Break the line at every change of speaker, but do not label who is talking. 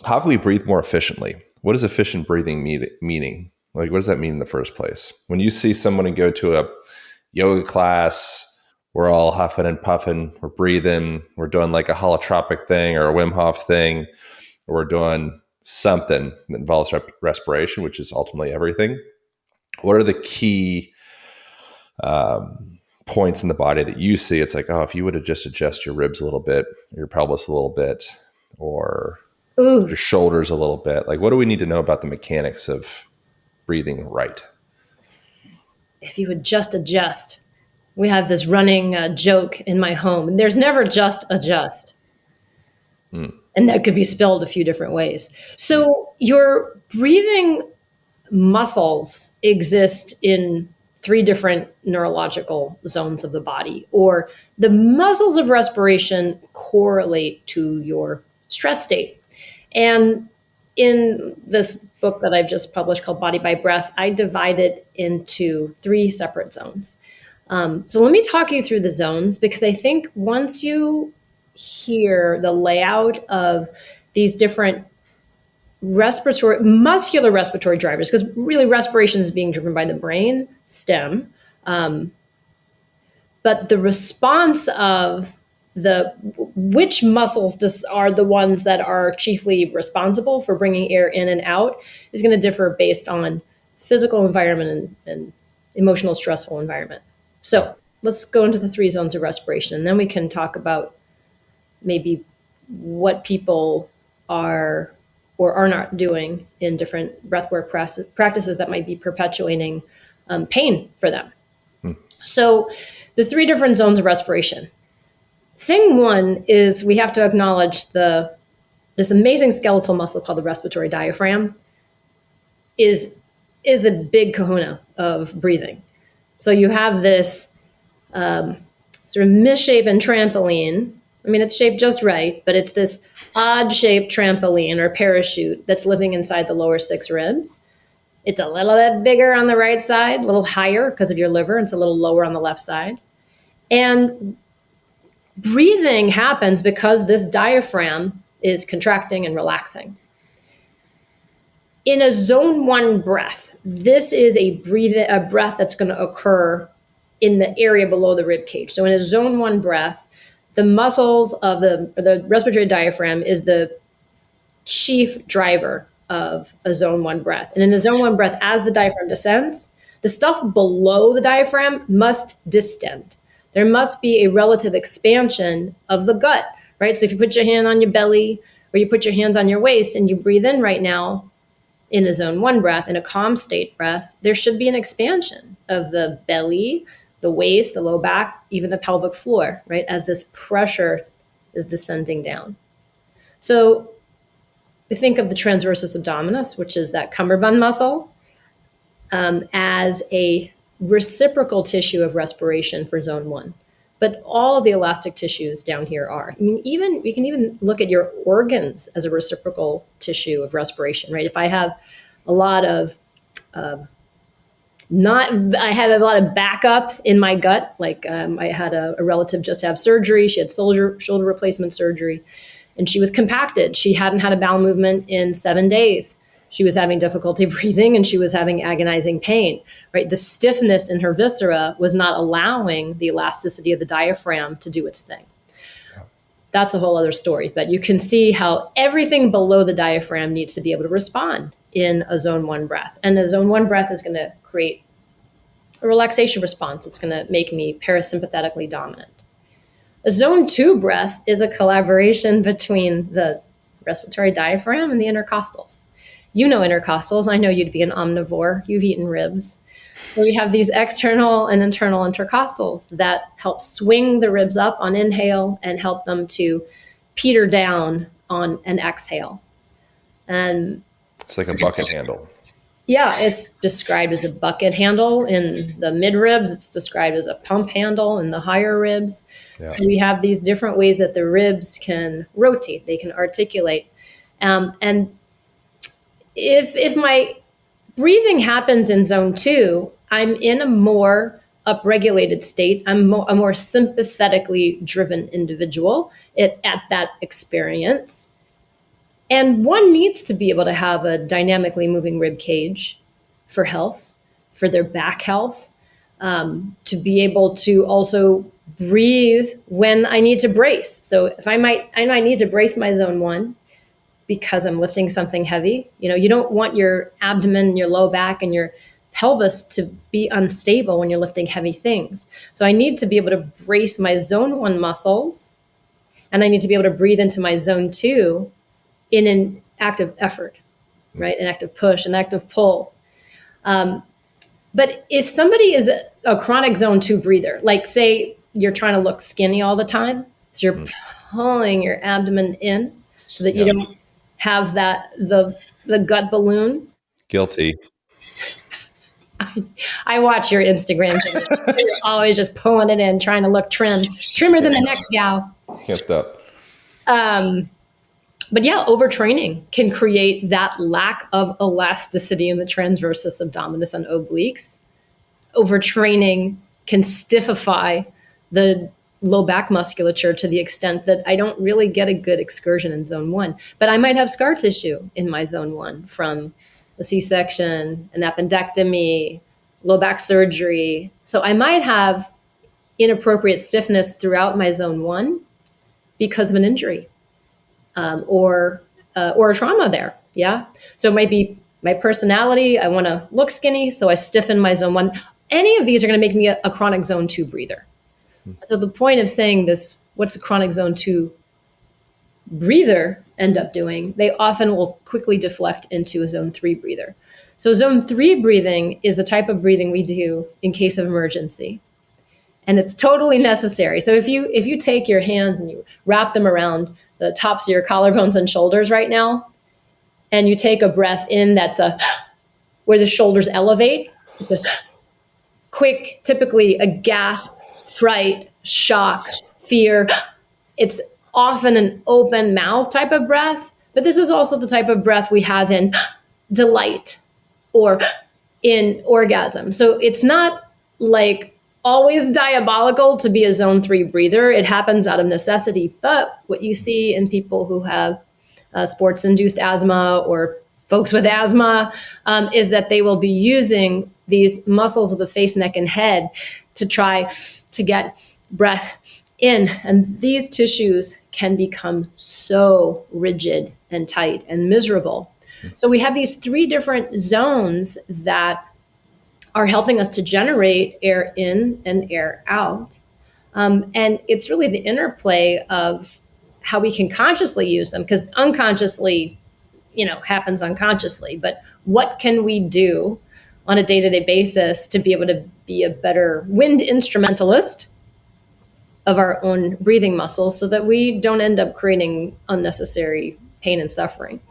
how can we breathe more efficiently? What does efficient breathing meaning? Like, what does that mean in the first place? When you see someone go to a yoga class, we're all huffing and puffing, we're breathing, we're doing like a holotropic thing or a Wim Hof thing, or we're doing something that involves respiration, which is ultimately everything. What are the key points in the body that you see? It's like, oh, if you would have just adjust your ribs a little bit, your pelvis a little bit, or
Ooh,
your shoulders a little bit. Like, what do we need to know about the mechanics of breathing right?
if you would just adjust. We have this running joke in my home, and there's never just adjust. And that could be spelled a few different ways. So your breathing muscles exist in three different neurological zones of the body, or the muscles of respiration correlate to your stress state. And in this book that I've just published called Body by Breath, I divide it into three separate zones. So let me talk you through the zones, because I think once you hear the layout of these different muscular respiratory drivers, because really respiration is being driven by the brain stem, but the response of which muscles are the ones that are chiefly responsible for bringing air in and out is going to differ based on physical environment and emotional stressful environment. So let's go into the three zones of respiration, and then we can talk about maybe what people are or are not doing in different breathwork practices that might be perpetuating pain for them. So the three different zones of respiration. Thing one is we have to acknowledge this amazing skeletal muscle called the respiratory diaphragm is the big kahuna of breathing. So you have this sort of misshapen trampoline. I mean, it's shaped just right, but it's this odd-shaped trampoline or parachute that's living inside the lower six ribs. It's a little bit bigger on the right side, a little higher because of your liver. It's a little lower on the left side. And breathing happens because this diaphragm is contracting and relaxing. In a zone one breath, this is a breath that's going to occur in the area below the rib cage. So in a zone one breath, the muscles of the respiratory diaphragm is the chief driver of a zone one breath. And in a zone one breath, as the diaphragm descends, the stuff below the diaphragm must distend. There must be a relative expansion of the gut, right? So if you put your hand on your belly or you put your hands on your waist and you breathe in right now in a zone one breath, in a calm state breath, there should be an expansion of the belly, the waist, the low back, even the pelvic floor, right? As this pressure is descending down. So we think of the transversus abdominis, which is that cummerbund muscle, as a reciprocal tissue of respiration for zone one. But all of the elastic tissues down here are. I mean, we can even look at your organs as a reciprocal tissue of respiration, right? If I have a lot of I had a lot of backup in my gut. Like I had a relative just have surgery. She had shoulder replacement surgery, and she was compacted. She hadn't had a bowel movement in 7 days. She was having difficulty breathing, and she was having agonizing pain, right? The stiffness in her viscera was not allowing the elasticity of the diaphragm to do its thing. That's a whole other story, but you can see how everything below the diaphragm needs to be able to respond in a zone one breath. And a zone one breath is going to create a relaxation response. It's going to make me parasympathetically dominant. A zone two breath is a collaboration between the respiratory diaphragm and the intercostals. You know intercostals. I know you'd be an omnivore. You've eaten ribs. So we have these external and internal intercostals that help swing the ribs up on inhale and help them to peter down on an exhale. And
it's like a bucket handle.
Yeah, it's described as a bucket handle in the mid ribs. It's described as a pump handle in the higher ribs. Yeah. So we have these different ways that the ribs can rotate, they can articulate. And if my breathing happens in zone two, I'm in a more upregulated state. I'm a more sympathetically driven individual at that experience. And one needs to be able to have a dynamically moving rib cage for health, for their back health, to be able to also breathe when I need to brace. So if I might need to brace my zone one because I'm lifting something heavy. You don't want your abdomen, your low back, and your pelvis to be unstable when you're lifting heavy things. So I need to be able to brace my zone one muscles, and I need to be able to breathe into my zone two in an active effort, right? An active push, an active pull. But if somebody is a chronic zone two breather, like say you're trying to look skinny all the time, so you're pulling your abdomen in so that you don't have the gut balloon.
Guilty.
I watch your Instagram. You're always just pulling it in, trying to look trimmer than the next gal.
Can't stop.
But yeah, overtraining can create that lack of elasticity in the transversus abdominis and obliques. Overtraining can stiffify the low back musculature to the extent that I don't really get a good excursion in zone one. But I might have scar tissue in my zone one from a C-section, an appendectomy, low back surgery. So I might have inappropriate stiffness throughout my zone one because of an injury. Or a trauma there. Yeah. So it might be my personality. I want to look skinny, so I stiffen my zone one. Any of these are going to make me a chronic zone two breather. So the point of saying this, what's a chronic zone two breather end up doing? They often will quickly deflect into a zone three breather. So zone three breathing is the type of breathing we do in case of emergency. And it's totally necessary. So if you take your hands and you wrap them around the tops of your collarbones and shoulders right now, and you take a breath in that's where the shoulders elevate, it's a quick, typically a gasp, fright, shock, fear. It's often an open mouth type of breath, but this is also the type of breath we have in delight or in orgasm. So it's not like always diabolical to be a zone three breather. It happens out of necessity. But what you see in people who have sports-induced asthma or folks with asthma is that they will be using these muscles of the face, neck, and head to try to get breath in. And these tissues can become so rigid and tight and miserable. So we have these three different zones that are helping us to generate air in and air out. And it's really the interplay of how we can consciously use them, because unconsciously, happens unconsciously. But what can we do on a day-to-day basis to be able to be a better wind instrumentalist of our own breathing muscles so that we don't end up creating unnecessary pain and suffering?